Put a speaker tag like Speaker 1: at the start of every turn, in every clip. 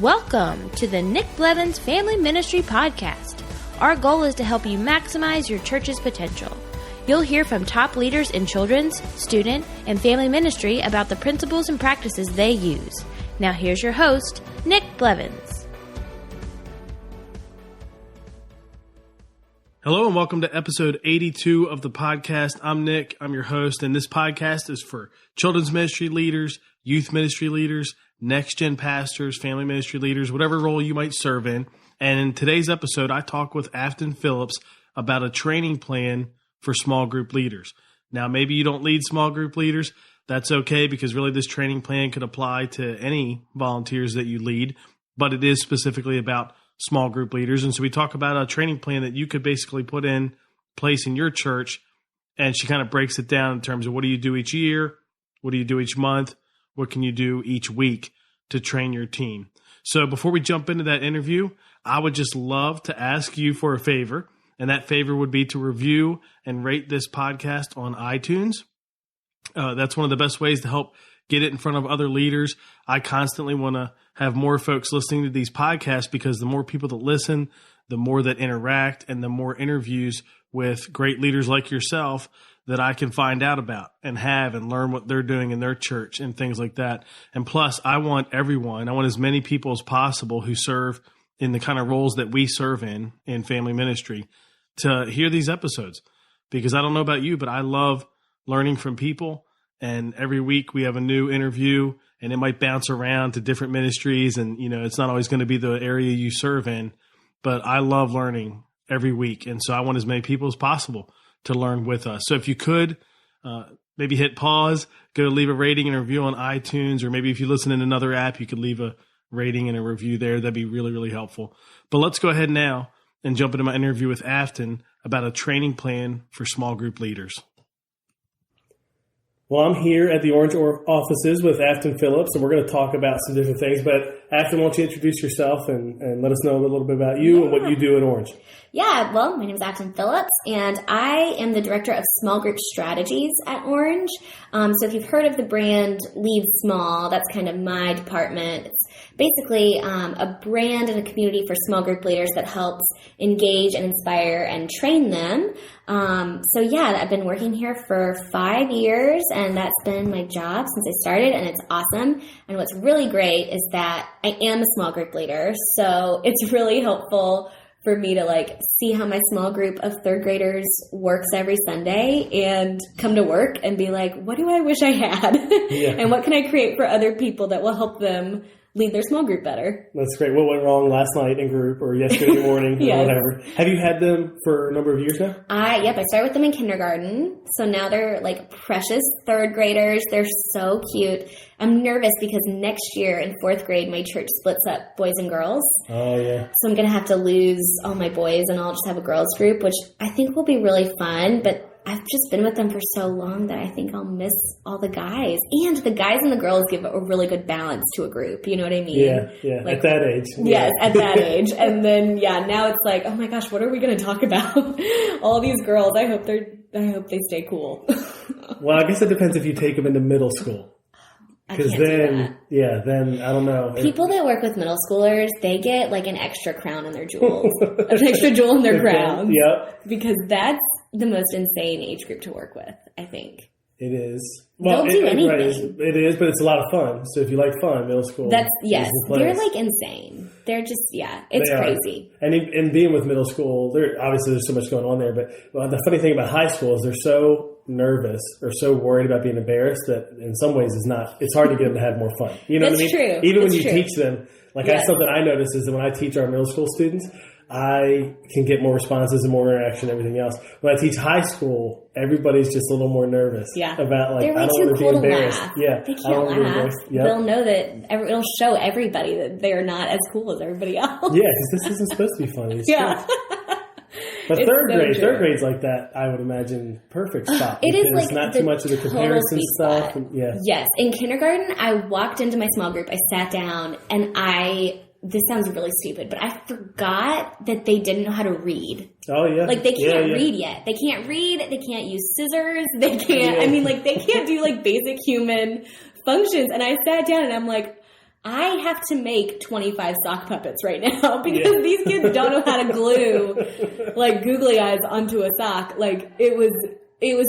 Speaker 1: Welcome to the Nick Blevins Family Ministry Podcast. Our goal is to help you maximize your church's potential. You'll hear from top leaders in children's, student, and family ministry about the principles and practices they use. Now here's your host, Nick Blevins.
Speaker 2: Hello and welcome to episode 82 of the podcast. I'm Nick, I'm your host, and this podcast is for children's ministry leaders, youth ministry leaders, next-gen pastors, family ministry leaders, whatever role you might serve in. And in today's episode, I talk with Afton Phillips about a training plan for small group leaders. Now, maybe you don't lead small group leaders. That's okay, because really this training plan could apply to any volunteers that you lead, but it is specifically about small group leaders. And so we talk about a training plan that you could basically put in place in your church. And she kind of breaks it down in terms of what do you do each year? What do you do each month? What can you do each week to train your team? So before we jump into that interview, I would just love to ask you for a favor. And that favor would be to review and rate this podcast on iTunes. That's one of the best ways to help get it in front of other leaders. I constantly want to have more folks listening to these podcasts, because the more people that listen, the more that interact, and the more interviews with great leaders like yourself that I can find out about and have and learn what they're doing in their church and things like that. And plus, I want as many people as possible who serve in the kind of roles that we serve in family ministry to hear these episodes, because I don't know about you, but I love learning from people. And every week we have a new interview, and it might bounce around to different ministries. And, you know, it's not always going to be the area you serve in, but I love learning every week. And so I want as many people as possible to learn with us. So if you could maybe hit pause, go leave a rating and a review on iTunes, or maybe if you listen in another app, you could leave a rating and a review there. That'd be really, really helpful. But let's go ahead now and jump into my interview with Afton about a training plan for small group leaders. Well, I'm here at the Orange offices with Afton Phillips, and we're going to talk about some different things. But Afton, why don't you introduce yourself and let us know a little bit about you and what you do at Orange?
Speaker 3: Yeah, well, my name is Afton Phillips, and I am the Director of Small Group Strategies at Orange. So if you've heard of the brand Lead Small, that's kind of my department. It's basically a brand and a community for small group leaders that helps engage and inspire and train them. I've been working here for 5 years, and that's been my job since I started, and it's awesome. And what's really great is that I am a small group leader, so it's really helpful for me to see how my small group of third graders works every Sunday and come to work and be like, what do I wish I had? Yeah. And what can I create for other people that will help them lead their small group better? That's
Speaker 2: great. What went wrong last night in group or yesterday morning yes. or whatever? Have you had them for a number of years now?
Speaker 3: I started with them in kindergarten. So now they're precious third graders. They're so cute. I'm nervous because next year in fourth grade, my church splits up boys and girls.
Speaker 2: Oh, yeah.
Speaker 3: So I'm going to have to lose all my boys and I'll just have a girls group, which I think will be really fun. But I've just been with them for so long that I think I'll miss all the guys. And the guys and the girls give a really good balance to a group. You know what I mean?
Speaker 2: Yeah. At that age.
Speaker 3: Yes, at that age. And then, now it's like, oh my gosh, what are we going to talk about? All these girls, I hope they stay cool.
Speaker 2: Well, I guess it depends if you take them into middle school.
Speaker 3: Because then
Speaker 2: I don't know.
Speaker 3: People that work with middle schoolers, they get an extra crown in their jewels. An extra jewel in their crown.
Speaker 2: Yep.
Speaker 3: Because that's the most insane age group to work with, I think.
Speaker 2: It is.
Speaker 3: Well, they'll do anything.
Speaker 2: Right, it is, but it's a lot of fun. So if you like fun, middle school.
Speaker 3: Yes. They're insane. They're just, it's crazy.
Speaker 2: And being with middle school, obviously there's so much going on there. But the funny thing about high school is they're so nervous or so worried about being embarrassed that in some ways it's hard to get them to have more fun. You know what I mean?
Speaker 3: True.
Speaker 2: Even when you teach them, that's something I notice is that when I teach our middle school students, I can get more responses and more interaction and everything else. When I teach high school, everybody's just a little more nervous about
Speaker 3: they're
Speaker 2: I don't want to be embarrassed.
Speaker 3: Yeah, they can't laugh. Yep. They'll know that it'll show everybody that they are not as cool as everybody else.
Speaker 2: Yeah, because this isn't supposed to be funny. But third grade's like that, I would imagine, perfect spot.
Speaker 3: It is
Speaker 2: not too much of the comparison stuff.
Speaker 3: Yes. In kindergarten, I walked into my small group, I sat down, and this sounds really stupid, but I forgot that they didn't know how to read.
Speaker 2: Oh, yeah.
Speaker 3: They can't read yet. They can't read. They can't use scissors. They can't, they can't do basic human functions. And I sat down and I'm like, I have to make 25 sock puppets right now because these kids don't know how to glue like googly eyes onto a sock. Like it was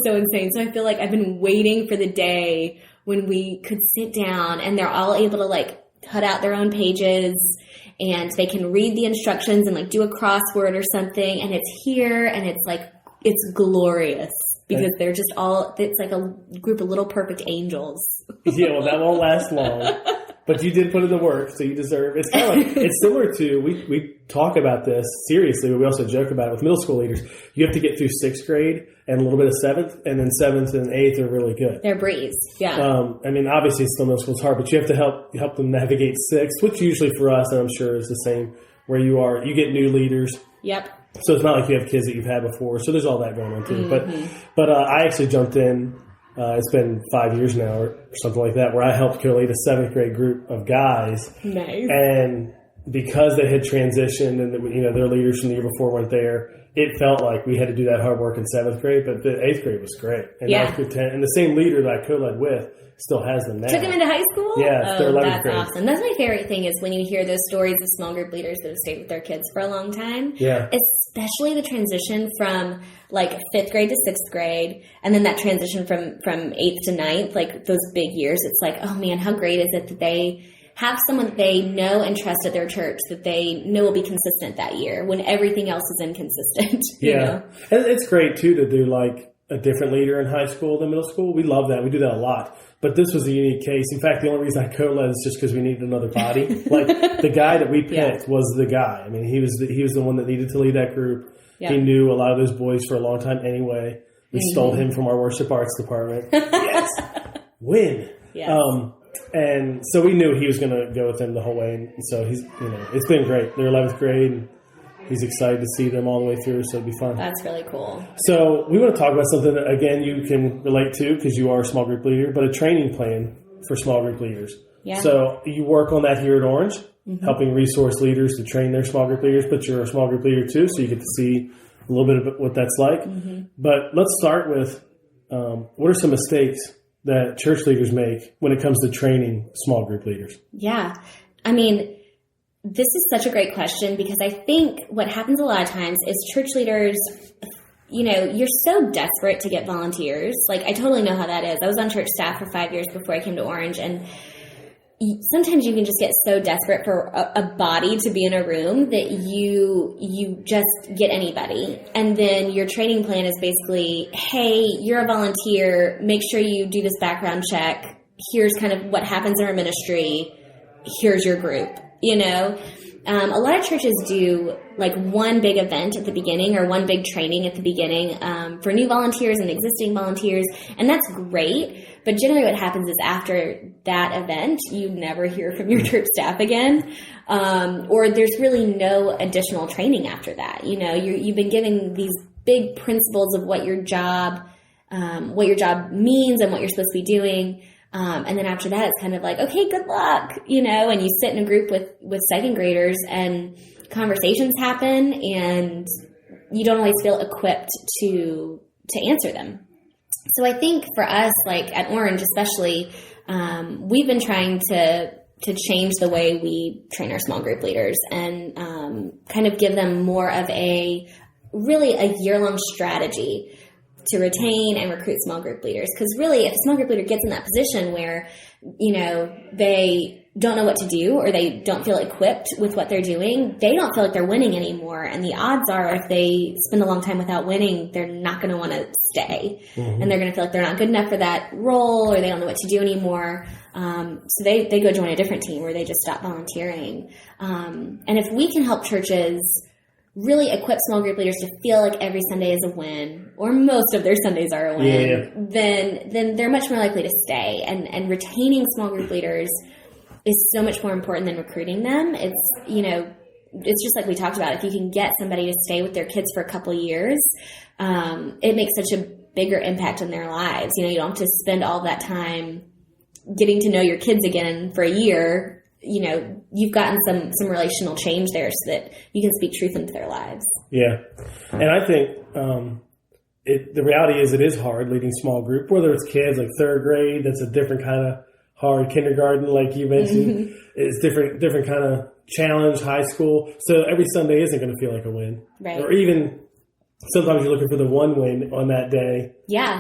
Speaker 3: so insane. So I feel like I've been waiting for the day when we could sit down and they're all able to like cut out their own pages and they can read the instructions and like do a crossword or something. And it's here and it's like, it's glorious because they're just it's like a group of little perfect angels.
Speaker 4: Yeah, well, that won't last long. But you did put in the work, so you deserve it. It's kind of like, it's similar to, we talk about this seriously, but we also joke about it with middle school leaders. You have to get through 6th grade and a little bit of 7th, and then 7th and 8th are really good.
Speaker 3: They're breeze, yeah.
Speaker 4: I mean, obviously, still middle school is hard, but you have to help them navigate 6th, which usually for us, and I'm sure is the same where you are. You get new leaders.
Speaker 3: Yep.
Speaker 4: So it's not like you have kids that you've had before. So there's all that going on too. But I actually jumped in. It's been 5 years now or something like that, where I helped co-lead a 7th grade group of guys.
Speaker 3: Nice.
Speaker 4: And because they had transitioned and their leaders from the year before weren't there, it felt like we had to do that hard work in 7th grade. But the 8th grade was great. And 9th grade, 10th, and the same leader that I co-led with still has them now.
Speaker 3: Took them into high school?
Speaker 4: Yeah, they're 11th grade.
Speaker 3: That's awesome. That's my favorite thing is when you hear those stories of small group leaders that have stayed with their kids for a long time.
Speaker 4: Yeah.
Speaker 3: Especially the transition from like 5th grade to 6th grade and then that transition from 8th to 9th, like those big years. It's like, oh man, how great is it that they have someone that they know and trust at their church that they know will be consistent that year when everything else is inconsistent.
Speaker 4: Yeah.
Speaker 3: You know?
Speaker 4: And it's great too to do like a different leader in high school than middle school. We love that. We do that a lot. But this was a unique case. In fact, the only reason I co-led is just because we needed another body. Like the guy that we picked was the guy. I mean, he was the one that needed to lead that group. Yeah. He knew a lot of those boys for a long time anyway. We stole him from our worship arts department. Yes, win.
Speaker 3: Yes.
Speaker 4: And so we knew he was going to go with them the whole way. And so he's, it's been great. They're 11th grade. And he's excited to see them all the way through, so it'll be fun.
Speaker 3: That's really cool.
Speaker 4: So we want to talk about something that, again, you can relate to because you are a small group leader, but a training plan for small group leaders.
Speaker 3: Yeah.
Speaker 4: So you work on that here at Orange, helping resource leaders to train their small group leaders, but you're a small group leader too, so you get to see a little bit of what that's like. But let's start with what are some mistakes that church leaders make when it comes to training small group leaders?
Speaker 3: Yeah. I mean, this is such a great question because I think what happens a lot of times is church leaders, you're so desperate to get volunteers. Like, I totally know how that is. I was on church staff for 5 years before I came to Orange, and sometimes you can just get so desperate for a body to be in a room that you just get anybody. And then your training plan is basically, hey, you're a volunteer. Make sure you do this background check. Here's kind of what happens in our ministry. Here's your group. A lot of churches do like one big event at the beginning or one big training at the beginning for new volunteers and existing volunteers. And that's great. But generally what happens is after that event, you never hear from your church staff again. Or there's really no additional training after that. You've been given these big principles of what your job means and what you're supposed to be doing. And then after that, it's kind of like, okay, good luck, and you sit in a group with second graders and conversations happen and you don't always feel equipped to answer them. So I think for us, like at Orange especially, we've been trying to change the way we train our small group leaders and kind of give them more of a year-long strategy to retain and recruit small group leaders. Because really, if a small group leader gets in that position where, they don't know what to do or they don't feel equipped with what they're doing, they don't feel like they're winning anymore. And the odds are if they spend a long time without winning, they're not going to want to stay. And they're going to feel like they're not good enough for that role or they don't know what to do anymore. So they go join a different team where they just stop volunteering. And if we can help churches really equip small group leaders to feel like every Sunday is a win, or most of their Sundays are a win, then they're much more likely to stay. And retaining small group leaders is so much more important than recruiting them. It's just like we talked about. If you can get somebody to stay with their kids for a couple of years, it makes such a bigger impact on their lives. You don't have to spend all that time getting to know your kids again for a year. You've gotten some relational change there so that you can speak truth into their lives.
Speaker 4: Yeah. And I think the reality is it is hard leading small group, whether it's kids like third grade, that's a different kind of hard. Kindergarten, like you mentioned, is different kind of challenge. High school, so every Sunday isn't going to feel like a win,
Speaker 3: right?
Speaker 4: Or even sometimes you're looking for the one win on that day,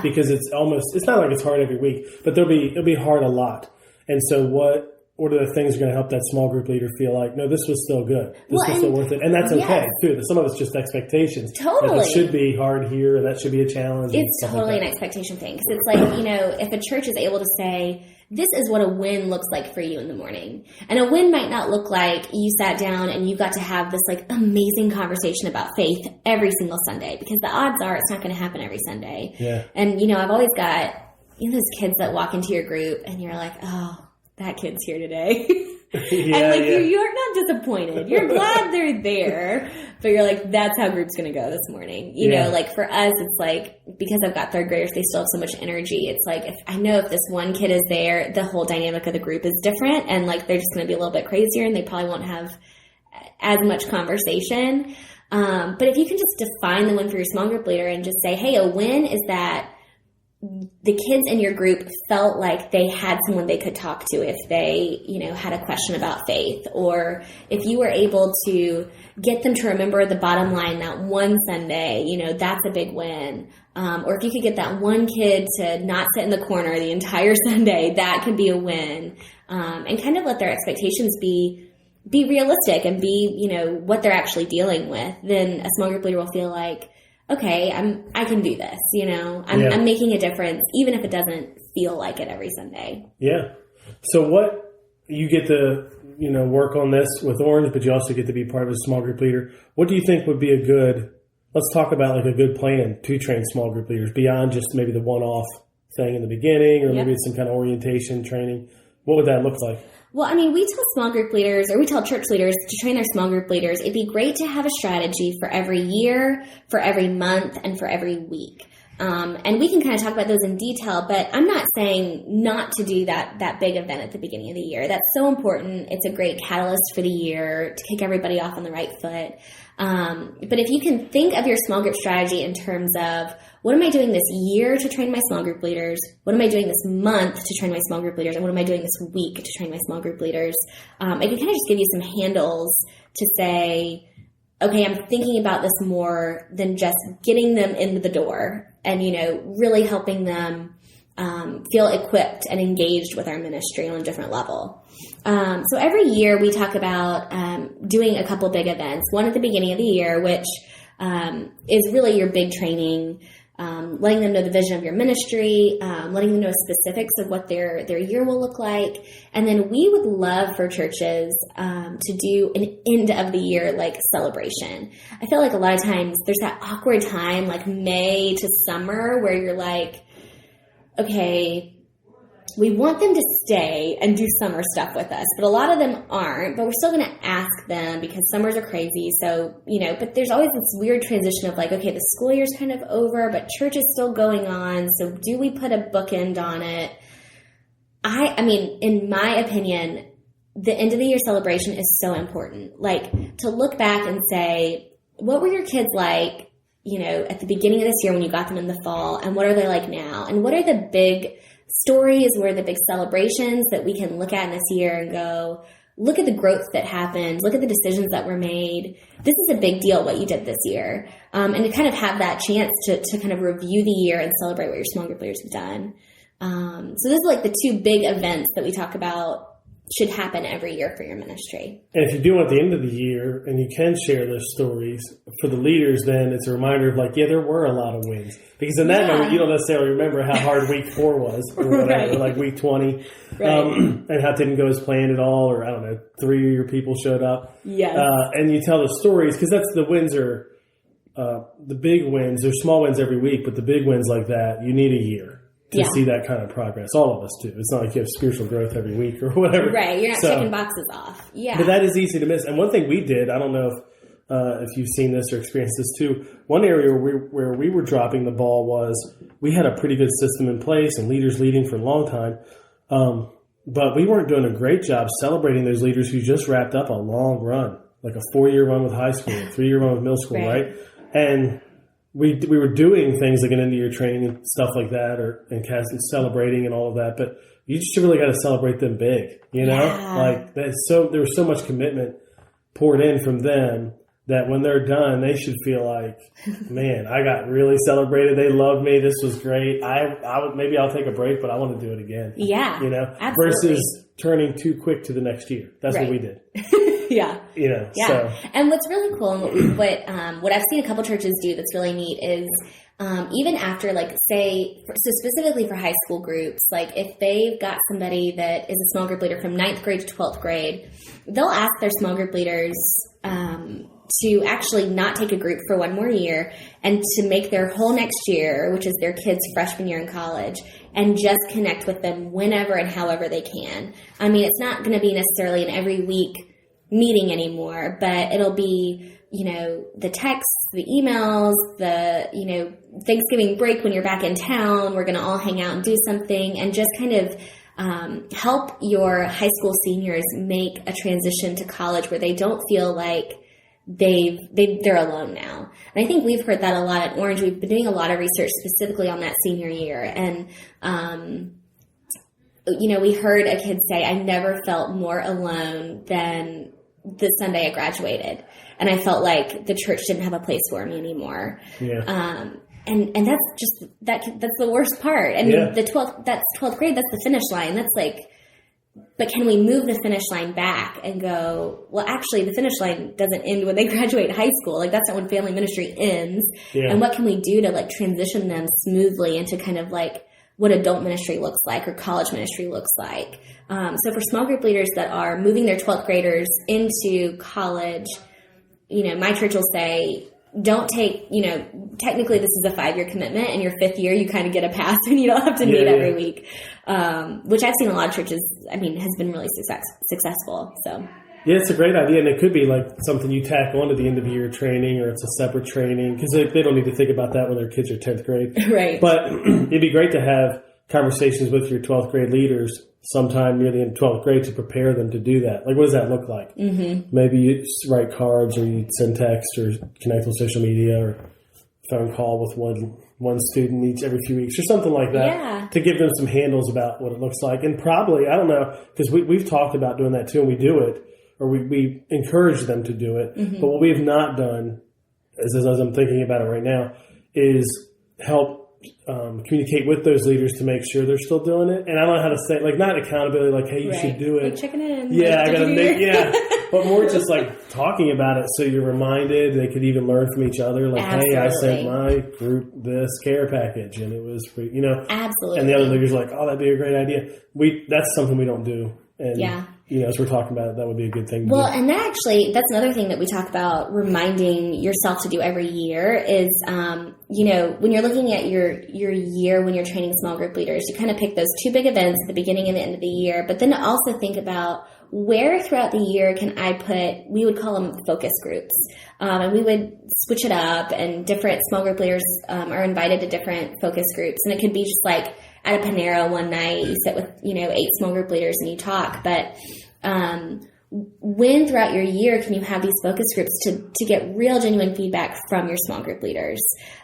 Speaker 4: because it's not like it's hard every week, but it'll be hard a lot. And so what are the things that are going to help that small group leader feel like, no, this was still good. This was still worth it. And that's okay, too. Some of it's just expectations.
Speaker 3: Totally.
Speaker 4: Like it should be hard here, and that should be a challenge.
Speaker 3: It's totally an expectation thing. Because it's like, if a church is able to say, this is what a win looks like for you in the morning. And a win might not look like you sat down and you got to have this like amazing conversation about faith every single Sunday. Because the odds are it's not going to happen every Sunday.
Speaker 4: Yeah.
Speaker 3: And, I've always got, those kids that walk into your group and you're like, oh, that kid's here today. You're not disappointed. You're glad they're there, but you're like, that's how group's going to go this morning. You know, like for us, it's like, because I've got third graders, they still have so much energy. It's like, if this one kid is there, the whole dynamic of the group is different, and like they're just going to be a little bit crazier and they probably won't have as much conversation. But if you can just define the win for your small group leader and just say, hey, a win is that the kids in your group felt like they had someone they could talk to if they, had a question about faith, or if you were able to get them to remember the bottom line that one Sunday, that's a big win. Or if you could get that one kid to not sit in the corner the entire Sunday, that could be a win. And kind of let their expectations be realistic and be, what they're actually dealing with. Then a small group leader will feel like, okay, I can do this, I'm making a difference, even if it doesn't feel like it every Sunday. Yeah.
Speaker 4: So what you get to, work on this with Orange, but you also get to be part of a small group leader. What do you think would be let's talk about like a good plan to train small group leaders beyond just maybe the one-off thing in the beginning, or maybe it's some kind of orientation training. What would that look like?
Speaker 3: Well, we tell small group leaders, or we tell church leaders to train their small group leaders, it'd be great to have a strategy for every year, for every month, and for every week. And we can kind of talk about those in detail, but I'm not saying not to do that big event at the beginning of the year. That's so important. It's a great catalyst for the year to kick everybody off on the right foot. But if you can think of your small group strategy in terms of, what am I doing this year to train my small group leaders? What am I doing this month to train my small group leaders? And what am I doing this week to train my small group leaders? It can kind of just give you some handles to say, okay, I'm thinking about this more than just getting them into the door and, really helping them feel equipped and engaged with our ministry on a different level. So every year we talk about doing a couple big events. One at the beginning of the year, which is really your big training, letting them know the vision of your ministry, letting them know specifics of what their year will look like. And then we would love for churches to do an end of the year like celebration. I feel like a lot of times there's that awkward time like May to summer where you're like, okay, we want them to stay and do summer stuff with us, but a lot of them aren't, but we're still going to ask them because summers are crazy. So, but there's always this weird transition of like, okay, the school year's kind of over, but church is still going on. So do we put a bookend on it? I mean, in my opinion, the end of the year celebration is so important. Like to look back and say, what were your kids like, at the beginning of this year when you got them in the fall, and what are they like now? And what are the big stories, what are the big celebrations that we can look at in this year and go, look at the growth that happened, look at the decisions that were made. This is a big deal, what you did this year. And to kind of have that chance to kind of review the year and celebrate what your small group leaders have done. So this is like the two big events that we talk about should happen every year for your ministry.
Speaker 4: And if you do at the end of the year and you can share those stories for the leaders, then it's a reminder of like, there were a lot of wins. Because in that moment, you don't necessarily remember how hard week 4 was or whatever, or like week 20, and how it didn't go as planned at all, or I don't know, 3 of your people showed up.
Speaker 3: Yes.
Speaker 4: And you tell the stories, because that's the wins are, the big wins, there's small wins every week, but the big wins like that, you need a year to see that kind of progress. All of us do. It's not like you have spiritual growth every week or whatever.
Speaker 3: Right. You're not checking boxes off. Yeah.
Speaker 4: But that is easy to miss. And one thing we did, I don't know if you've seen this or experienced this too, one area where we were dropping the ball was we had a pretty good system in place and leaders leading for a long time. But we weren't doing a great job celebrating those leaders who just wrapped up a long run, like a 4-year run with high school, a 3-year run with middle school, right? And we were doing things like an end-of-year training and stuff like that, and celebrating and all of that. But you just really got to celebrate them big, you know? Like there was so much commitment poured in from them that when they're done, they should feel like, man, I got really celebrated. They loved me. This was great. Maybe I'll take a break, but I want to do it again.
Speaker 3: Yeah,
Speaker 4: you know,
Speaker 3: absolutely.
Speaker 4: Versus turning too quick to the next year. That's what we did.
Speaker 3: Yeah.
Speaker 4: You know,
Speaker 3: yeah.
Speaker 4: So.
Speaker 3: And what's really cool and what I've seen a couple churches do that's really neat is even after, like, say, so specifically for high school groups, like if they've got somebody that is a small group leader from 9th grade to 12th grade, they'll ask their small group leaders to actually not take a group for one more year and to make their whole next year, which is their kids' freshman year in college, and just connect with them whenever and however they can. I mean, it's not going to be necessarily an every week meeting anymore, but it'll be, you know, the texts, the emails, the, you know, Thanksgiving break when you're back in town, we're going to all hang out and do something, and just kind of help your high school seniors make a transition to college where they don't feel like they're alone now. And I think we've heard that a lot at Orange. We've been doing a lot of research specifically on that senior year. And, you know, we heard a kid say, I never felt more alone than the Sunday I graduated. And I felt like the church didn't have a place for me anymore. Yeah. And that's just, that's the worst part. I mean, that's 12th grade. That's the finish line. That's like, but can we move the finish line back and go, well, actually the finish line doesn't end when they graduate high school. Like, that's not when family ministry ends. Yeah. And what can we do to, like, transition them smoothly into kind of like what adult ministry looks like or college ministry looks like. So for small group leaders that are moving their 12th graders into college, you know, my church will say, don't take, you know, technically this is a 5-year commitment, and your 5th year you kind of get a pass and you don't have to meet every week, which I've seen a lot of churches, I mean, has been really successful. So
Speaker 4: yeah, it's a great idea, and it could be like something you tack on to the end of year training, or it's a separate training, because they don't need to think about that when their kids are 10th grade.
Speaker 3: Right.
Speaker 4: But it'd be great to have conversations with your 12th grade leaders sometime near the end of 12th grade to prepare them to do that. Like, what does that look like? Mm-hmm. Maybe you write cards, or you send text, or connect on social media, or phone call with one student every few weeks, or something like that, to give them some handles about what it looks like. And probably, I don't know, because we've talked about doing that too, and we do it, or we encourage them to do it. Mm-hmm. But what we have not done, as I'm thinking about it right now, is help communicate with those leaders to make sure they're still doing it. And I don't know how to say, like, not accountability, like, hey, you should do it.
Speaker 3: Like, checking in.
Speaker 4: Yeah, I gotta make, but more just like talking about it so you're reminded. They could even learn from each other. Like, absolutely. Hey, I sent my group this care package and it was free, you know.
Speaker 3: Absolutely.
Speaker 4: And the other leaders are like, oh, that'd be a great idea. That's something we don't do. And you know, as we're talking about it, that would be a good thing to do.
Speaker 3: And that's another thing that we talk about, reminding yourself to do every year is, you know, when you're looking at your year, when you're training small group leaders, you kind of pick those 2 big events at the beginning and the end of the year, but then to also think about where throughout the year can I put, we would call them focus groups. And we would switch it up, and different small group leaders are invited to different focus groups. And it could be just like at a Panera one night, you sit with, you know, 8 small group leaders and you talk. But when throughout your year can you have these focus groups to get real, genuine feedback from your small group leaders,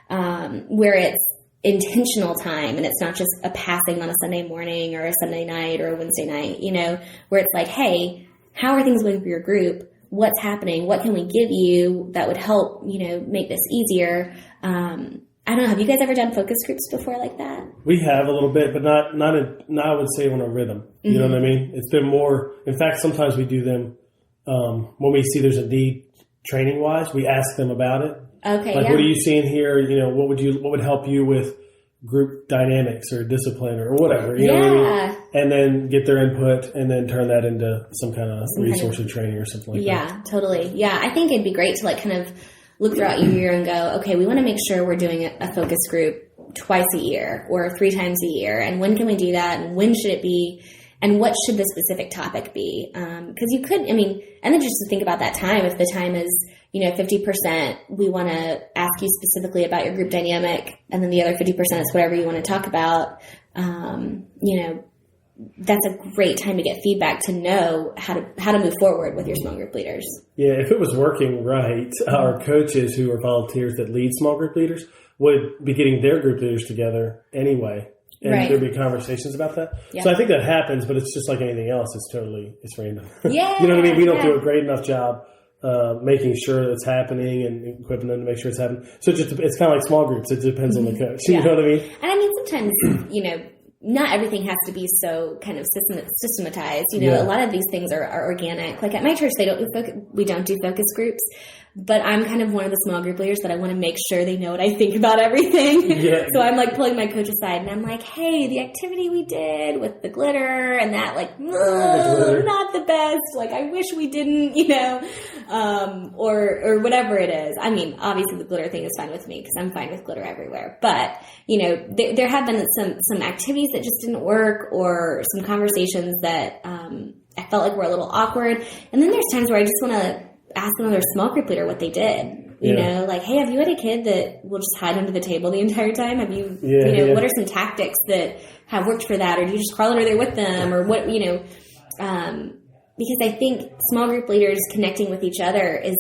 Speaker 3: where it's intentional time and it's not just a passing on a Sunday morning or a Sunday night or a Wednesday night, you know, where it's like, hey, how are things going for your group? What's happening? What can we give you that would help, you know, make this easier? I don't know. Have you guys ever done focus groups before like that?
Speaker 4: We have a little bit, but not I would say on a rhythm. You mm-hmm. know what I mean? It's been more, in fact, sometimes we do them when we see there's a need training wise, we ask them about it.
Speaker 3: Okay.
Speaker 4: Like, what are you seeing here? You know, what would help you with group dynamics or discipline or whatever, you know what I mean? And then get their input and then turn that into some kind of resource or training or something like that.
Speaker 3: Yeah, totally. Yeah, I think it'd be great to, like, kind of look throughout your year and go, okay, we want to make sure we're doing a focus group twice a year or 3 times a year. And when can we do that? And when should it be? And what should the specific topic be? Because you could, I mean, and then just to think about that time, if the time is, you know, 50%, we want to ask you specifically about your group dynamic. And then the other 50% is whatever you want to talk about. You know, that's a great time to get feedback to know how to move forward with your small group leaders.
Speaker 4: Yeah, if it was working right, our coaches who are volunteers that lead small group leaders would be getting their group leaders together anyway. and
Speaker 3: Right.
Speaker 4: there'll be conversations about that.
Speaker 3: Yeah.
Speaker 4: So I think that happens, but it's just like anything else. It's random.
Speaker 3: Yeah.
Speaker 4: You know what I mean? We don't
Speaker 3: Yeah.
Speaker 4: do a great enough job making sure that's happening and equipping them to make sure it's happening. So it's kind of like small groups. It depends on the coach.
Speaker 3: Yeah.
Speaker 4: You know what I mean?
Speaker 3: And I mean, sometimes, not everything has to be so kind of systematized.
Speaker 4: Yeah.
Speaker 3: A lot of these things are organic. Like at my church, we don't do focus groups, but I'm kind of one of the small group leaders that I want to make sure they know what I think about everything.
Speaker 4: Yeah.
Speaker 3: So I'm like pulling my coach aside and I'm like, hey, the activity we did with the glitter and that, like, not the best. Like, I wish we didn't, or whatever it is. I mean, obviously the glitter thing is fine with me because I'm fine with glitter everywhere. But, there have been some activities that just didn't work or some conversations that I felt like were a little awkward. And then there's times where I just want to ask another small group leader what they did. Like, hey, have you had a kid that will just hide under the table the entire time? Have you, what are some tactics that have worked for that? Or do you just crawl under there with them? Or what, because I think small group leaders connecting with each other is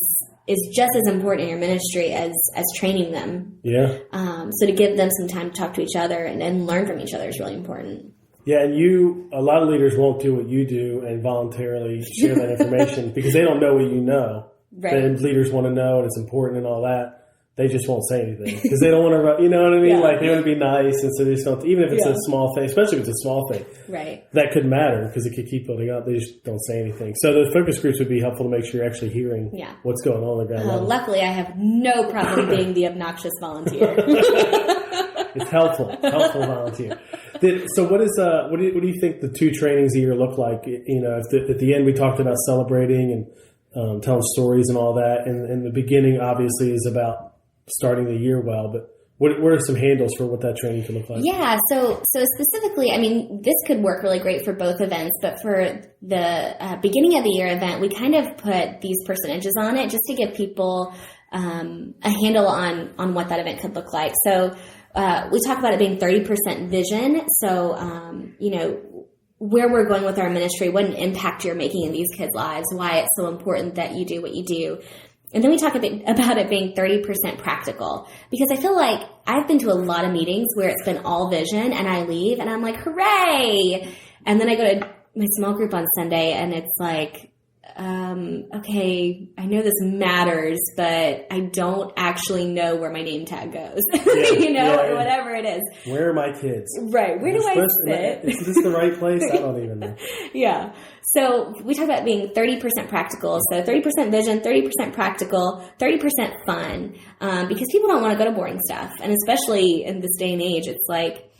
Speaker 3: just as important in your ministry as training them.
Speaker 4: Yeah.
Speaker 3: So to give them some time to talk to each other and learn from each other is really important.
Speaker 4: Yeah, and a lot of leaders won't do what you do and voluntarily share that information because they don't know what you know.
Speaker 3: Right.
Speaker 4: And leaders want to know and it's important and all that. They just won't say anything because they don't want to, you know what I mean?
Speaker 3: Yeah.
Speaker 4: Like they want to be nice. And so they just don't, even if it's
Speaker 3: Yeah.
Speaker 4: a small thing, especially if it's a small thing,
Speaker 3: Right.
Speaker 4: that could matter because it could keep building up. They just don't say anything. So the focus groups would be helpful to make sure you're actually hearing what's going on the ground level.
Speaker 3: Luckily, I have no problem being the obnoxious volunteer.
Speaker 4: It's helpful volunteer. So what do you think the 2 trainings a year look like? If at the end we talked about celebrating and telling stories and all that, and the beginning obviously is about starting the year well, but what are some handles for what that training can look like?
Speaker 3: Yeah, so specifically, I mean, this could work really great for both events, but for the beginning of the year event, we kind of put these percentages on it just to give people a handle on what that event could look like. So we talk about it being 30% vision. So, where we're going with our ministry, what an impact you're making in these kids' lives, why it's so important that you do what you do. And then we talk a bit about it being 30% practical, because I feel like I've been to a lot of meetings where it's been all vision and I leave and I'm like, hooray. And then I go to my small group on Sunday and it's like, okay, I know this matters, but I don't actually know where my name tag goes, or whatever it is.
Speaker 4: Where are my kids?
Speaker 3: Right. Where do I sit?
Speaker 4: Is this the right place? I don't even know.
Speaker 3: Yeah. So we talk about being 30% practical. So 30% vision, 30% practical, 30% fun, because people don't want to go to boring stuff. And especially in this day and age, it's like,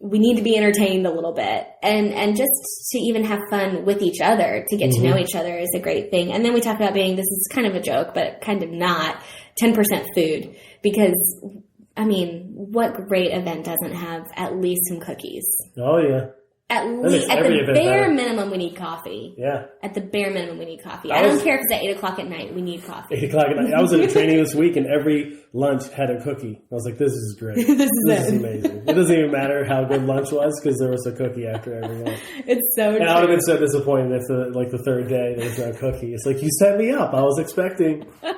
Speaker 3: we need to be entertained a little bit and just to even have fun with each other, to get to know each other is a great thing. And then we talk about being, this is kind of a joke, but kind of not, 10% food, because I mean, what great event doesn't have at least some cookies?
Speaker 4: Oh yeah.
Speaker 3: At the bare minimum, we need coffee.
Speaker 4: Yeah.
Speaker 3: At the bare minimum, we need coffee. I don't care if it's at 8 o'clock at night. We need coffee.
Speaker 4: 8 o'clock at night. I was in a training this week, and every lunch had a cookie. I was like, this is great. This is amazing. It doesn't even matter how good lunch was because there was a cookie after every lunch.
Speaker 3: It's so true.
Speaker 4: And I would have been so disappointed if the third day there was no cookie. It's like, you set me up. I was expecting a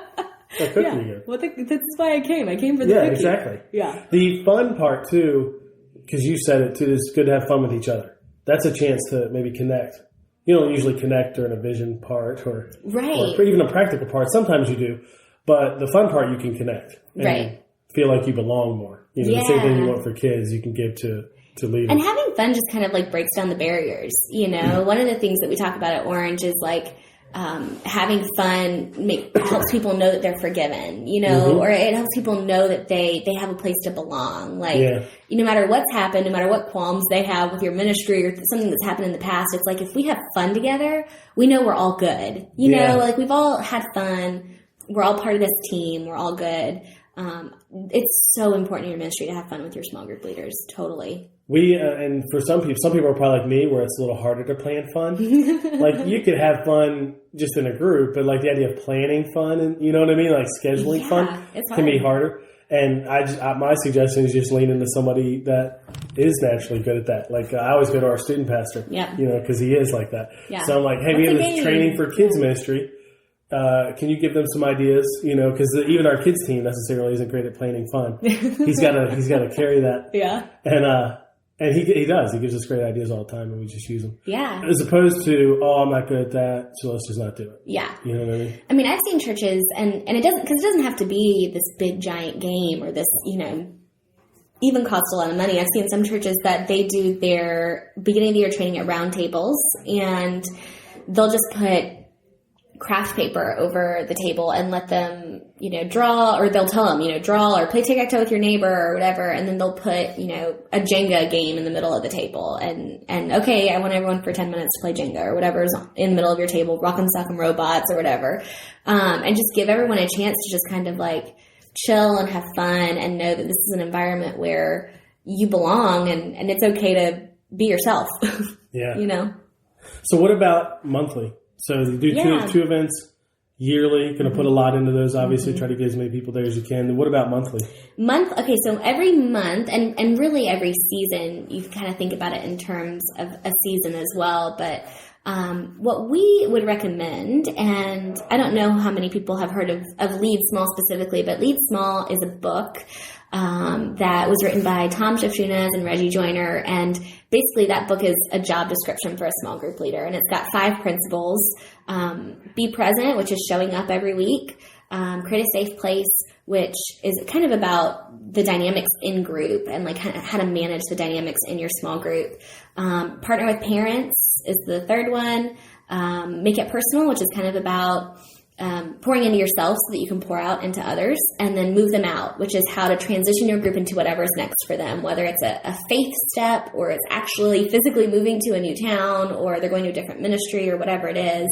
Speaker 4: cookie here.
Speaker 3: Well, that's why I came. I came for the cookie.
Speaker 4: Yeah, exactly.
Speaker 3: Yeah.
Speaker 4: The fun part, too, because you said it, too, is good to have fun with each other. That's a chance to maybe connect. You don't usually connect during a vision part or even a practical part. Sometimes you do. But the fun part, you can connect. And feel like you belong more. The same thing you want for kids, you can give to leaders.
Speaker 3: And having fun just kind of like breaks down the barriers. One of the things that we talk about at Orange is like, having fun helps people know that they're forgiven, or it helps people know that they have a place to belong. Like, no matter what's happened, no matter what qualms they have with your ministry or something that's happened in the past, it's like, if we have fun together, we know we're all good. Like we've all had fun. We're all part of this team. We're all good. It's so important in your ministry to have fun with your small group leaders. Totally.
Speaker 4: We, and for some people are probably like me, where it's a little harder to plan fun. Like you could have fun just in a group, but like the idea of planning fun and you know what I mean? Like scheduling fun can be harder. And my suggestion is just lean into somebody that is naturally good at that. Like I always go to our student pastor, because he is like that. Yeah. So I'm like, hey, we have this training for kids ministry. Can you give them some ideas? Because even our kids team necessarily isn't great at planning fun. He's got to carry that.
Speaker 3: Yeah.
Speaker 4: And And he does. He gives us great ideas all the time, and we just use them.
Speaker 3: Yeah.
Speaker 4: As opposed to, I'm not good at that, so let's just not do it.
Speaker 3: Yeah.
Speaker 4: You know what I mean?
Speaker 3: I mean, I've seen churches, and it doesn't have to be this big giant game or this, even cost a lot of money. I've seen some churches that they do their beginning of the year training at round tables, and they'll just put craft paper over the table and let them, draw, or they'll tell them, draw or play tic-tac-toe with your neighbor or whatever. And then they'll put, a Jenga game in the middle of the table and okay, I want everyone for 10 minutes to play Jenga or whatever's in the middle of your table, Rock'em Sock'em Robots or whatever. And just give everyone a chance to just kind of like chill and have fun and know that this is an environment where you belong and it's okay to be yourself.
Speaker 4: Yeah. So what about monthly? So you do two events yearly. Going to put a lot into those, obviously, try to get as many people there as you can. And what about monthly?
Speaker 3: Okay, so every month, and really every season, you kind of think about it in terms of a season as well. But what we would recommend, and I don't know how many people have heard of Lead Small specifically, but Lead Small is a book that was written by Tom Shifshunas and Reggie Joyner. And basically that book is a job description for a small group leader. And it's got 5 principles. Be present, which is showing up every week. Create a safe place, which is kind of about the dynamics in group and like how to manage the dynamics in your small group. Partner with parents is the third one. Make it personal, which is kind of about pouring into yourself so that you can pour out into others, and then move them out, which is how to transition your group into whatever's next for them, whether it's a faith step or it's actually physically moving to a new town or they're going to a different ministry or whatever it is,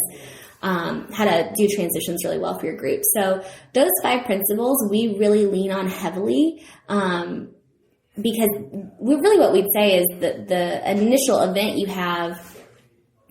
Speaker 3: how to do transitions really well for your group. So those 5 principles we really lean on heavily because what we'd say is that the initial event you have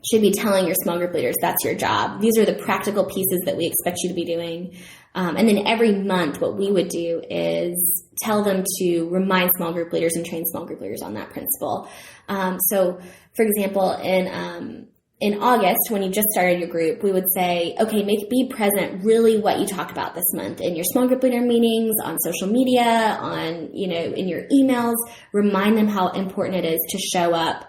Speaker 3: should be telling your small group leaders that's your job. These are the practical pieces that we expect you to be doing. And then every month, what we would do is tell them to remind small group leaders and train small group leaders on that principle. So, for example, in August, when you just started your group, we would say, okay, be present really what you talked about this month in your small group leader meetings, on social media, on, in your emails. Remind them how important it is to show up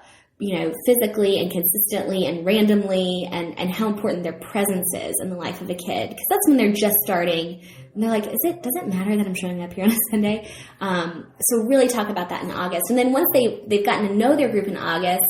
Speaker 3: physically and consistently and randomly, and how important their presence is in the life of a kid. Because that's when they're just starting. And they're like, does it matter that I'm showing up here on a Sunday? So really talk about that in August. And then once they've gotten to know their group in August,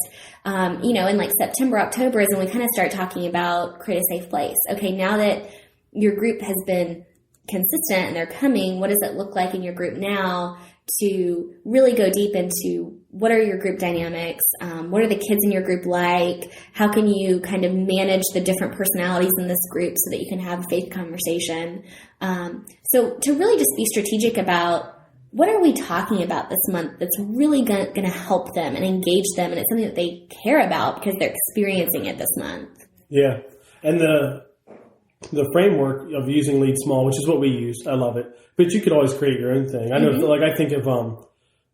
Speaker 3: in like September, October is when we kind of start talking about create a safe place. Okay, now that your group has been consistent and they're coming, what does it look like in your group now to really go deep into what are your group dynamics? What are the kids in your group like? How can you kind of manage the different personalities in this group so that you can have a faith conversation? So to really just be strategic about what are we talking about this month that's really going to help them and engage them, and it's something that they care about because they're experiencing it this month. Yeah.
Speaker 4: And the framework of using Lead Small, which is what we use, I love it. But you could always create your own thing. I know, I think of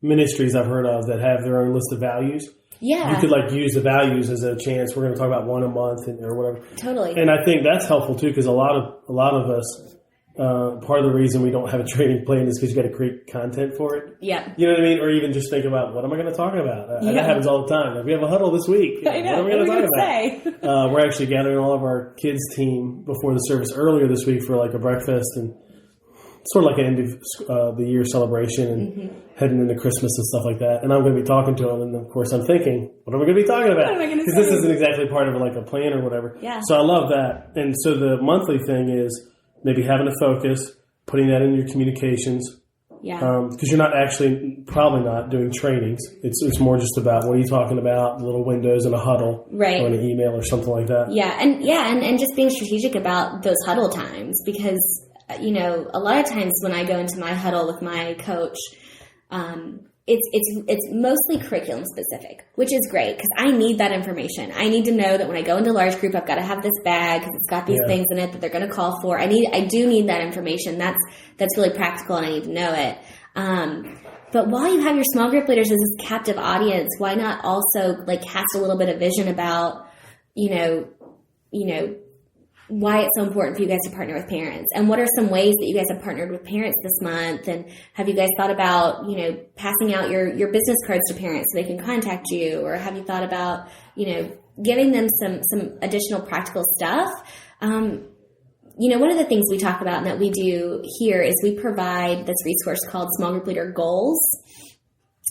Speaker 4: ministries I've heard of that have their own list of values.
Speaker 3: Yeah.
Speaker 4: You could use the values as a chance. We're going to talk about one a month or whatever.
Speaker 3: Totally.
Speaker 4: And I think that's helpful too, because a lot of us, part of the reason we don't have a training plan is because you got to create content for it.
Speaker 3: Yeah.
Speaker 4: You know what I mean? Or even just think about, what am I going to talk about? That happens all the time. Like, we have a huddle this week.
Speaker 3: I know.
Speaker 4: What am I going to talk about? We're actually gathering all of our kids' team before the service earlier this week for a breakfast and sort of like an end of the year celebration and heading into Christmas and stuff like that. And I'm going to be talking to them. And of course I'm thinking, what am I going to be talking about? Because this isn't exactly part of a plan or whatever.
Speaker 3: Yeah.
Speaker 4: So I love that. And so the monthly thing is maybe having a focus, putting that in your communications.
Speaker 3: Yeah.
Speaker 4: Because you're probably not doing trainings. It's more just about what are you talking about, little windows in a huddle,
Speaker 3: right,
Speaker 4: or in an email or something like that.
Speaker 3: Yeah. And just being strategic about those huddle times, because a lot of times when I go into my huddle with my coach, it's mostly curriculum specific, which is great because I need that information. I need to know that when I go into a large group, I've got to have this bag because it's got these things in it that they're going to call for. I do need that information. That's really practical, and I need to know it. But while you have your small group leaders as this captive audience, why not also cast a little bit of vision about, why it's so important for you guys to partner with parents, and what are some ways that you guys have partnered with parents this month, and have you guys thought about, passing out your business cards to parents so they can contact you, or have you thought about, giving them some additional practical stuff? One of the things we talk about and that we do here is we provide this resource called Small Group Leader Goals.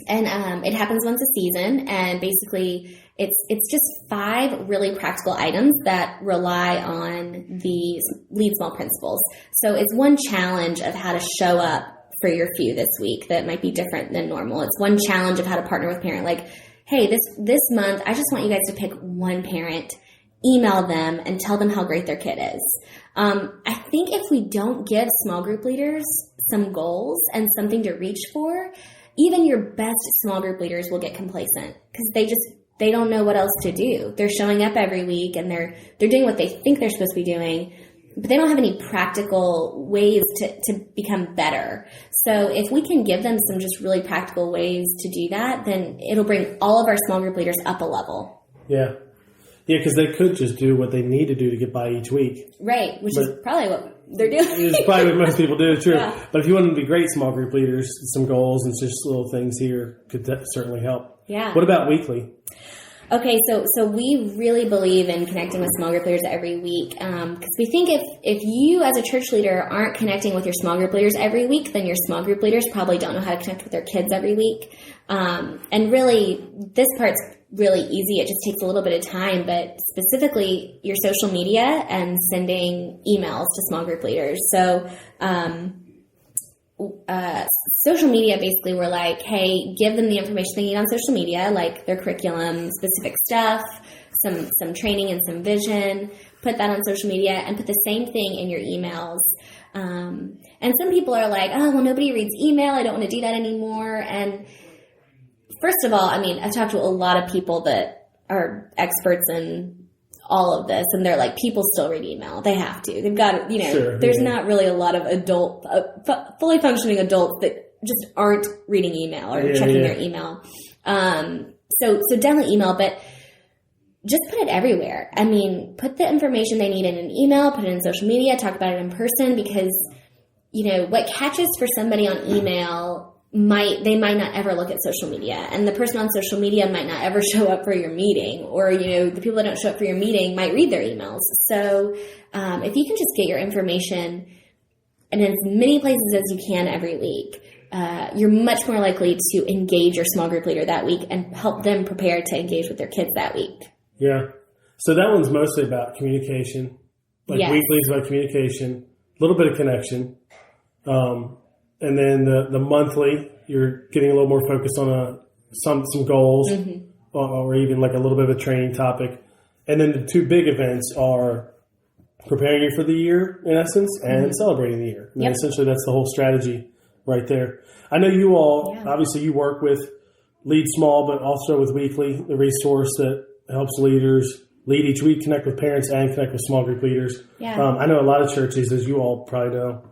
Speaker 3: And it happens once a season, and basically it's just 5 really practical items that rely on the Lead Small principles. So it's one challenge of how to show up for your few this week that might be different than normal. It's one challenge of how to partner with parent. Like, hey, this month, I just want you guys to pick one parent, email them, and tell them how great their kid is. I think if we don't give small group leaders some goals and something to reach for, even your best small group leaders will get complacent because they don't know what else to do. They're showing up every week and they're doing what they think they're supposed to be doing, but they don't have any practical ways to become better. So if we can give them some just really practical ways to do that, then it'll bring all of our small group leaders up a level.
Speaker 4: Yeah. Yeah, because they could just do what they need to do to get by each week.
Speaker 3: Right, which is probably what they're doing.
Speaker 4: It's probably what most people do, true.
Speaker 3: Yeah.
Speaker 4: But if you want to be great small group leaders, some goals and just little things here could certainly help.
Speaker 3: Yeah.
Speaker 4: What about weekly?
Speaker 3: Okay, so we really believe in connecting with small group leaders every week because we think if you as a church leader aren't connecting with your small group leaders every week, then your small group leaders probably don't know how to connect with their kids every week. And really, this part's really easy. It just takes a little bit of time, but specifically your social media and sending emails to small group leaders. So social media, basically, we're like, hey, give them the information they need on social media, like their curriculum, specific stuff, some training and some vision. Put that on social media and put the same thing in your emails. And some people are like, oh, well, nobody reads email. I don't want to do that anymore. And first of all, I mean, I've talked to a lot of people that are experts in all of this, and they're like, people still read email. They have to. They've got to,
Speaker 4: Sure,
Speaker 3: there's not really a lot of fully functioning adults that just aren't reading email or checking their email. So definitely email, but just put it everywhere. I mean, put the information they need in an email, put it in social media, talk about it in person, because, what catches for somebody on email they might not ever look at social media, and the person on social media might not ever show up for your meeting, or the people that don't show up for your meeting might read their emails. So if you can just get your information in as many places as you can every week, you're much more likely to engage your small group leader that week and help them prepare to engage with their kids that week.
Speaker 4: Yeah. So that one's mostly about communication.
Speaker 3: Yes.
Speaker 4: Weekly is about communication, a little bit of connection. And then the monthly, you're getting a little more focused on some goals, or even like a little bit of a training topic. And then the 2 big events are preparing you for the year, in essence, and celebrating the year. And essentially, that's the whole strategy right there. I know you all, obviously, you work with Lead Small, but also with Weekly, the resource that helps leaders lead each week, connect with parents, and connect with small group leaders.
Speaker 3: Yeah.
Speaker 4: I know a lot of churches, as you all probably know,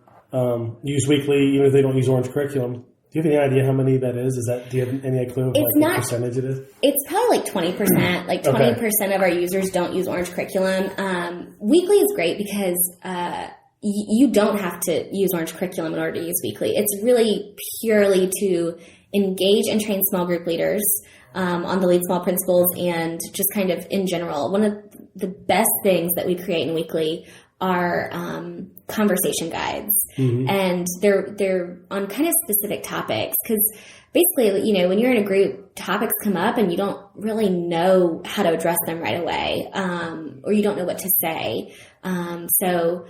Speaker 4: use Weekly, even if they don't use Orange Curriculum. Do you have any idea how many that is? Do you have any clue of what percentage it is?
Speaker 3: It's probably like 20%. Like 20% of our users don't use Orange Curriculum. Weekly is great because you don't have to use Orange Curriculum in order to use Weekly. It's really purely to engage and train small group leaders on the Lead Small principles and just kind of in general. One of the best things that we create in Weekly are conversation guides, and they're on kind of specific topics, because basically, when you're in a group, topics come up and you don't really know how to address them right away, or you don't know what to say. So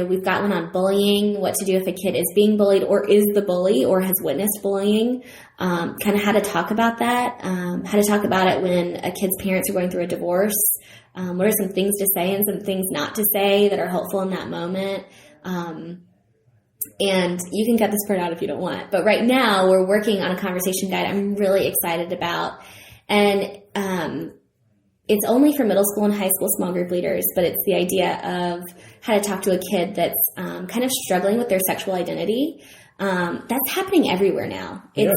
Speaker 3: we've got one on bullying, what to do if a kid is being bullied or is the bully or has witnessed bullying, kind of how to talk about that, how to talk about it when a kid's parents are going through a divorce. What are some things to say and some things not to say that are helpful in that moment? And you can cut this part out if you don't want. But right now we're working on a conversation guide I'm really excited about. And it's only for middle school and high school small group leaders, but it's the idea of how to talk to a kid that's kind of struggling with their sexual identity. That's happening everywhere now. It's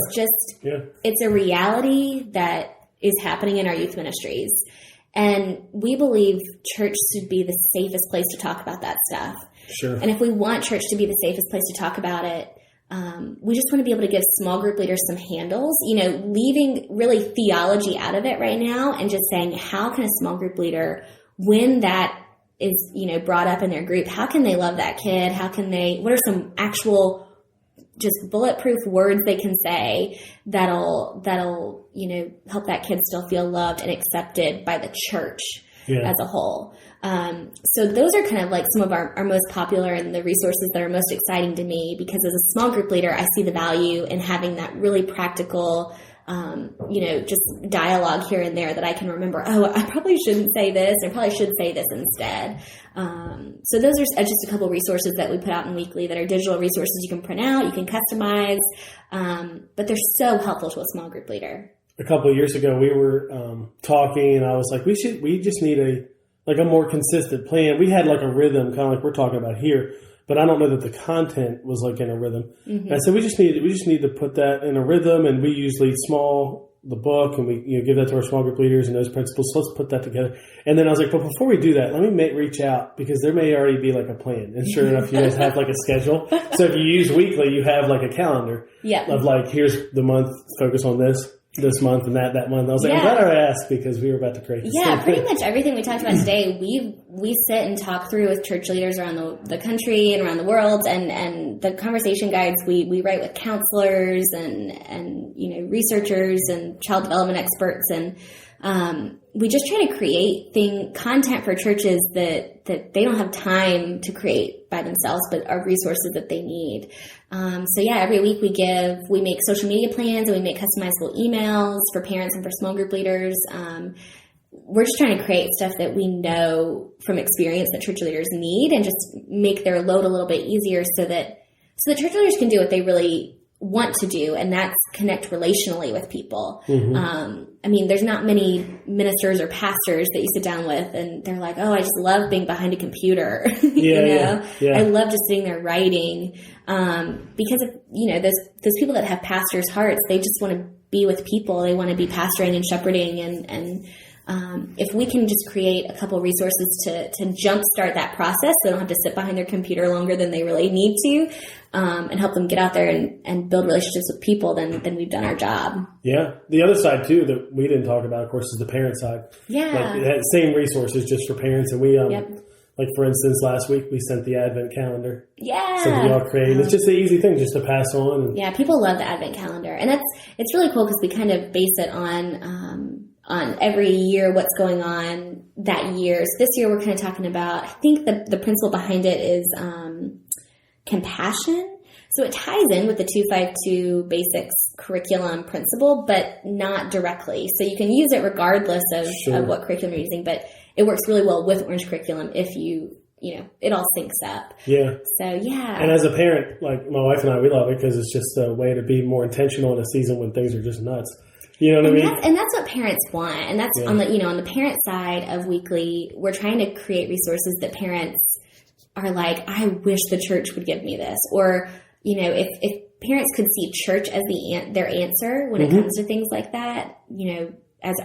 Speaker 3: it's a reality that is happening in our youth ministries. And we believe church should be the safest place to talk about that stuff.
Speaker 4: Sure.
Speaker 3: And if we want church to be the safest place to talk about it, we just want to be able to give small group leaders some handles, leaving really theology out of it right now and just saying, how can a small group leader, when that is, brought up in their group, how can they love that kid? What are some actual just bulletproof words they can say that'll, help that kid still feel loved and accepted by the church as a whole. So those are kind of like some of our most popular and the resources that are most exciting to me, because as a small group leader, I see the value in having that really practical, just dialogue here and there that I can remember, I probably shouldn't say this, or probably should say this instead. So those are just a couple resources that we put out in Weekly that are digital resources you can print out, you can customize, but they're so helpful to a small group leader.
Speaker 4: A couple of years ago, we were talking, and I was like, we just need a more consistent plan. We had like a rhythm, kind of like we're talking about here, but I don't know that the content was like in a rhythm. Mm-hmm. And I said, we just need to put that in a rhythm, and we use Lead Small, the book, and we give that to our small group leaders and those principles. So let's put that together. And then I was like, but before we do that, let me reach out, because there may already be like a plan. And sure enough, you guys have like a schedule. So if you use Weekly, you have like a calendar of like, here's the month, focus on this month and that month. I was like, I'm glad I asked, because we were about to create this.
Speaker 3: Yeah, pretty much everything we talked about today, we sit and talk through with church leaders around the country and around the world, and the conversation guides we write with counselors and researchers and child development experts, and we just try to create content for churches that they don't have time to create by themselves, but are resources that they need. Every week we make social media plans, and we make customizable emails for parents and for small group leaders. We're just trying to create stuff that we know from experience that church leaders need, and just make their load a little bit easier so that church leaders can do what they really want to do, and that's connect relationally with people. Mm-hmm. There's not many ministers or pastors that you sit down with and they're like, I just love being behind a computer. I love just sitting there writing, because of, those people that have pastors' hearts, they just want to be with people. They want to be pastoring and shepherding, and if we can just create a couple resources to jumpstart that process, so they don't have to sit behind their computer longer than they really need to, and help them get out there and build relationships with people, then we've done our job. Yeah.
Speaker 4: The other side too that we didn't talk about, of course, is the parent side.
Speaker 3: Yeah.
Speaker 4: Like, it had same resources just for parents, and we like, for instance, last week we sent the Advent calendar.
Speaker 3: Yeah.
Speaker 4: So we all created. It's just an easy thing just to pass on.
Speaker 3: Yeah, people love the Advent calendar, and it's really cool because we kind of base it on every year what's going on that year. So this year we're kind of talking about, I think the principle behind it is compassion. So it ties in with the 252 basics curriculum principle, but not directly. So you can use it regardless of what curriculum you're using, but it works really well with Orange curriculum if it all syncs up.
Speaker 4: Yeah.
Speaker 3: So, yeah.
Speaker 4: And as a parent, like my wife and I, we love it because it's just a way to be more intentional in a season when things are just nuts. You know what I mean?
Speaker 3: And that's what parents want. And that's on the parent side of Weekly, we're trying to create resources that parents are like, I wish the church would give me this. Or, if parents could see church as their answer when it comes to things like that, as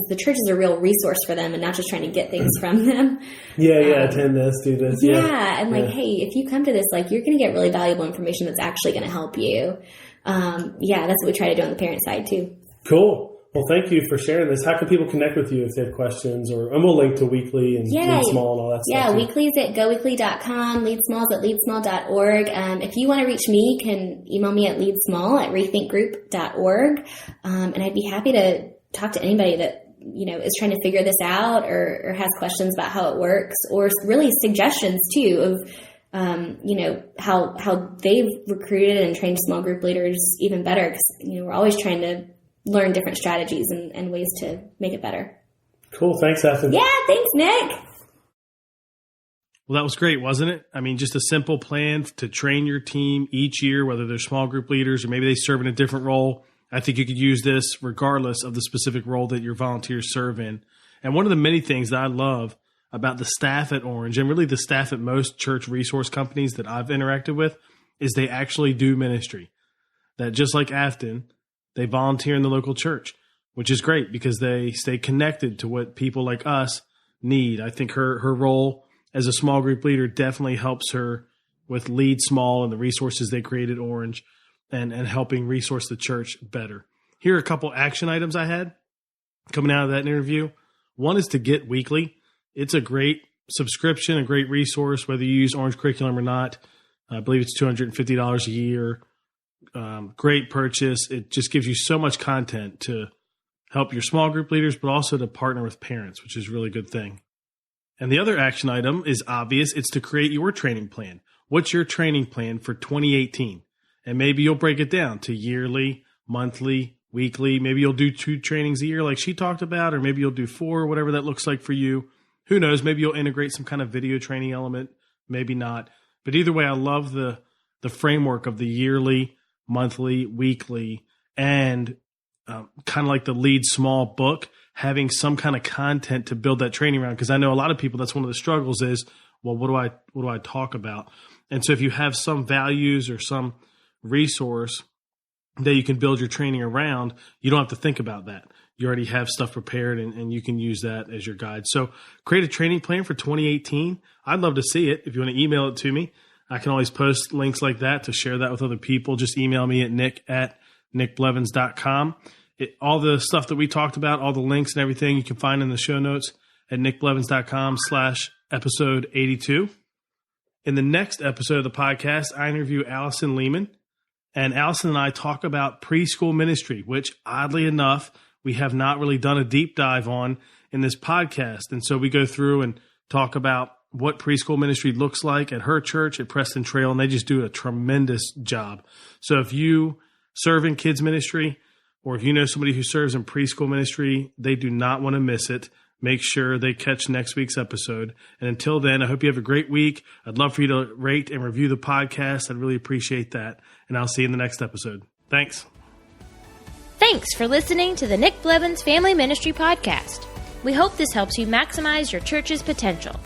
Speaker 3: the church is a real resource for them and not just trying to get things from them.
Speaker 4: Attend this, do this.
Speaker 3: And hey, if you come to this, like, you're going to get really valuable information that's actually going to help you. That's what we try to do on the parent side too.
Speaker 4: Cool. Well, thank you for sharing this. How can people connect with you if they have questions? And we'll link to Weekly and Lead Small and all that stuff.
Speaker 3: Yeah, Weekly's at goweekly.com, Lead Small's at leadsmall.org. If you want to reach me, you can email me at leadsmall@rethinkgroup.org. And I'd be happy to talk to anybody that, is trying to figure this out or has questions about how it works, or really suggestions too of, how they've recruited and trained small group leaders even better. Because, we're always trying to learn different strategies and ways to make it better.
Speaker 4: Cool. Thanks, Afton.
Speaker 3: Yeah, thanks, Nick.
Speaker 2: Well, that was great, wasn't it? Just a simple plan to train your team each year, whether they're small group leaders or maybe they serve in a different role. I think you could use this regardless of the specific role that your volunteers serve in. And one of the many things that I love about the staff at Orange, and really the staff at most church resource companies that I've interacted with, is they actually do ministry. That just like Afton, they volunteer in the local church. which is great because they stay connected to what people like us need. I think her role as a small group leader definitely helps her with Lead Small and the resources they create at Orange and helping resource the church better. Here are a couple action items I had coming out of that interview. One is to Get Weekly. It's a great subscription, a great resource, whether you use Orange Curriculum or not. I believe it's $250 a year. Great purchase. It just gives you so much content to help your small group leaders, but also to partner with parents, which is a really good thing. And the other action item is obvious. It's to create your training plan. What's your training plan for 2018? And maybe you'll break it down to yearly, monthly, weekly. Maybe you'll do 2 trainings a year like she talked about, or maybe you'll do 4, whatever that looks like for you. Who knows? Maybe you'll integrate some kind of video training element, maybe not. But either way, I love the framework of the yearly, monthly, weekly, and kind of like the Lead Small book, having some kind of content to build that training around. Because I know a lot of people, that's one of the struggles is, well, what do I talk about? And so if you have some values or some resource that you can build your training around, you don't have to think about that. You already have stuff prepared and you can use that as your guide. So create a training plan for 2018. I'd love to see it. If you want to email it to me, I can always post links like that to share that with other people. Just email me at nick@nickblevins.com. All the stuff that we talked about, all the links and everything you can find in the show notes at nickblevins.com/episode 82. In the next episode of the podcast, I interview Allison Lehman. And Allison and I talk about preschool ministry, which oddly enough, we have not really done a deep dive on in this podcast. And so we go through and talk about what preschool ministry looks like at her church at Preston Trail, and they just do a tremendous job. So if you serve in kids ministry, or if you know somebody who serves in preschool ministry, they do not want to miss it. Make sure they catch next week's episode. And until then, I hope you have a great week. I'd love for you to rate and review the podcast. I'd really appreciate that. And I'll see you in the next episode. Thanks.
Speaker 1: Thanks for listening to the Nick Blevins Family Ministry Podcast. We hope this helps you maximize your church's potential.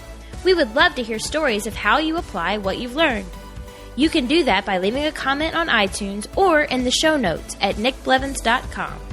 Speaker 1: We would love to hear stories of how you apply what you've learned. You can do that by leaving a comment on iTunes or in the show notes at nickblevins.com.